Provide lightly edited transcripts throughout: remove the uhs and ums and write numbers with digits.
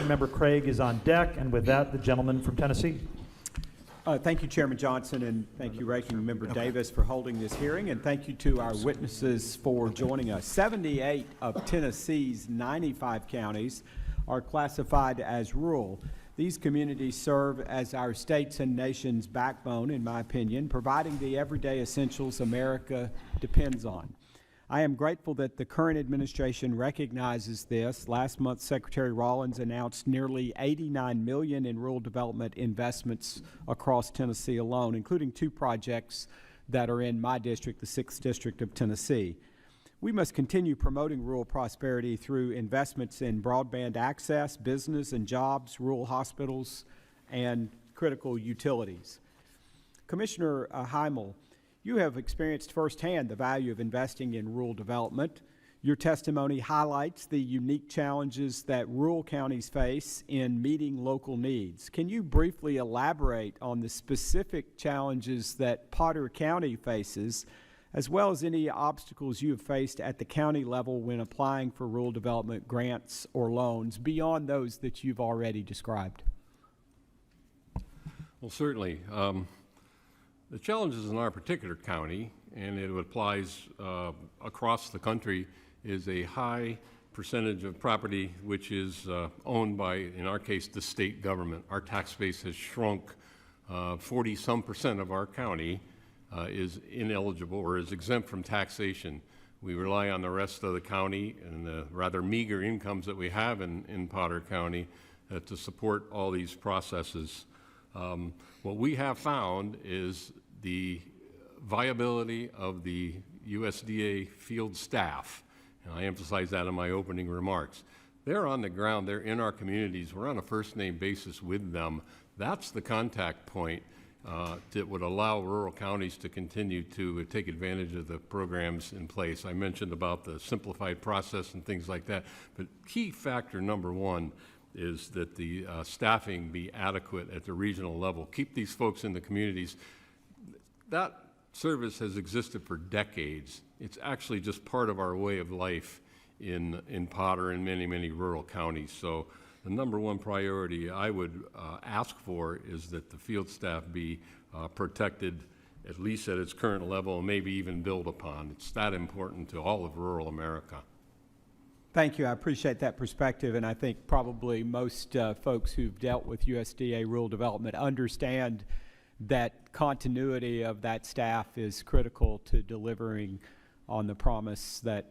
Ranking Member Craig is on deck, and with that, the gentleman from Tennessee. Thank you, Chairman Johnson, and thank you, Ranking Member Davis, for holding this hearing, and thank you to our witnesses for joining us. 78 of Tennessee's 95 counties are classified as rural. These communities serve as our state's and nation's backbone, in my opinion, providing the everyday essentials America depends on. I am grateful that the current administration recognizes this. Last month, Secretary Rollins announced nearly $89 million in rural development investments across Tennessee alone, including 2 projects that are in my district, the 6th District of Tennessee. We must continue promoting rural prosperity through investments in broadband access, business and jobs, rural hospitals, and critical utilities. Commissioner Heimel, you have experienced firsthand the value of investing in rural development. Your testimony highlights the unique challenges that rural counties face in meeting local needs. Can you briefly elaborate on the specific challenges that Potter County faces, as well as any obstacles you have faced at the county level when applying for rural development grants or loans beyond those that you've already described? Well, certainly. The challenges in our particular county, and it applies across the country, is a high percentage of property which is owned by, in our case, the state government. Our tax base has shrunk. 40-some% of our county is ineligible or is exempt from taxation. We rely on the rest of the county and the rather meager incomes that we have in Potter County to support all these processes. What we have found is the viability of the USDA field staff, and I emphasize that in my opening remarks. They're on the ground, they're in our communities, we're on a first-name basis with them. That's the contact point that would allow rural counties to continue to take advantage of the programs in place. I mentioned about the simplified process and things like that, but key factor number 1 is that the staffing be adequate at the regional level. Keep these folks in the communities. That service has existed for decades. It's actually just part of our way of life in Potter and many, many rural counties. So the number 1 priority I would ask for is that the field staff be protected at least at its current level and maybe even build upon. It's that important to all of rural America. Thank you. I appreciate that perspective, and I think probably most folks who've dealt with USDA rural development understand that continuity of that staff is critical to delivering on the promise that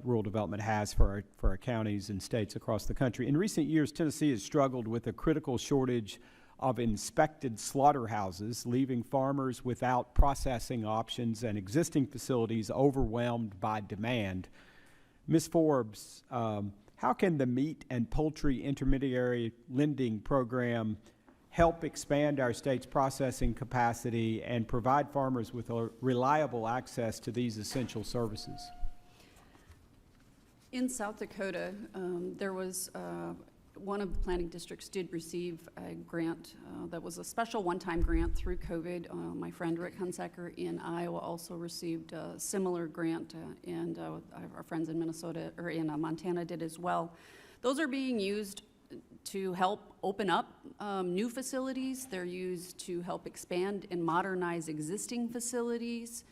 rural development has for our counties and states across the country. In recent years, Tennessee has struggled with a critical shortage of inspected slaughterhouses, leaving farmers without processing options and existing facilities overwhelmed by demand. Ms. Forbes, how can the Meat and Poultry Intermediary Lending Program help expand our state's processing capacity and provide farmers with a reliable access to these essential services? In South Dakota, there was one of the planning districts did receive a grant that was a special one-time grant through COVID. My friend Rick Hunsaker in Iowa also received a similar grant, and our friends in Minnesota or in Montana did as well. Those are being used to help open up new facilities. They're used to help expand and modernize existing facilities.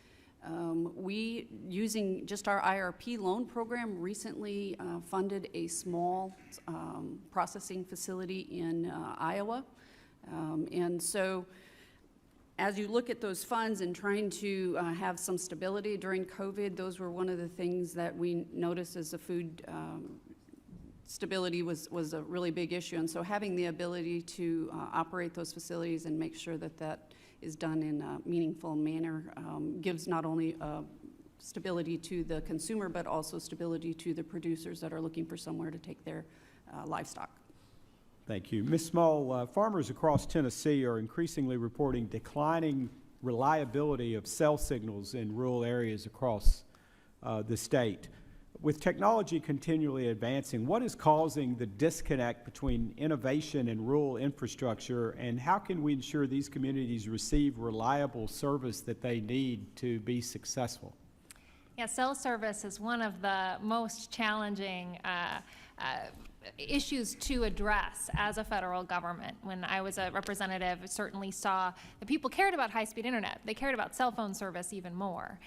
We, using just our IRP loan program, recently funded a small processing facility in Iowa. And so as you look at those funds and trying to have some stability during COVID, those were one of the things that we noticed as a food stability was a really big issue. And so having the ability to operate those facilities and make sure that that is done in a meaningful manner gives not only stability to the consumer, but also stability to the producers that are looking for somewhere to take their livestock. Thank you. Ms. Small, farmers across Tennessee are increasingly reporting declining reliability of cell signals in rural areas across the state. With technology continually advancing, what is causing the disconnect between innovation and rural infrastructure, and how can we ensure these communities receive reliable service that they need to be successful? Yeah, cell service is one of the most challenging issues to address as a federal government. When I was a representative, I certainly saw that people cared about high-speed internet. They cared about cell phone service even more.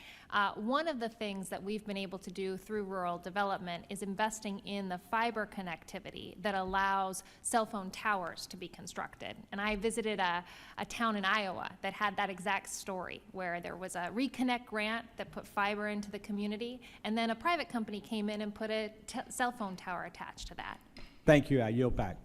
One of the things that we've been able to do through rural development is investing in the fiber connectivity that allows cell phone towers to be constructed. And I visited a town in Iowa that had that exact story, where there was a Reconnect grant that put fiber into the community, and then a private company came in and put a cell phone tower attached to that. Thank you. I yield back.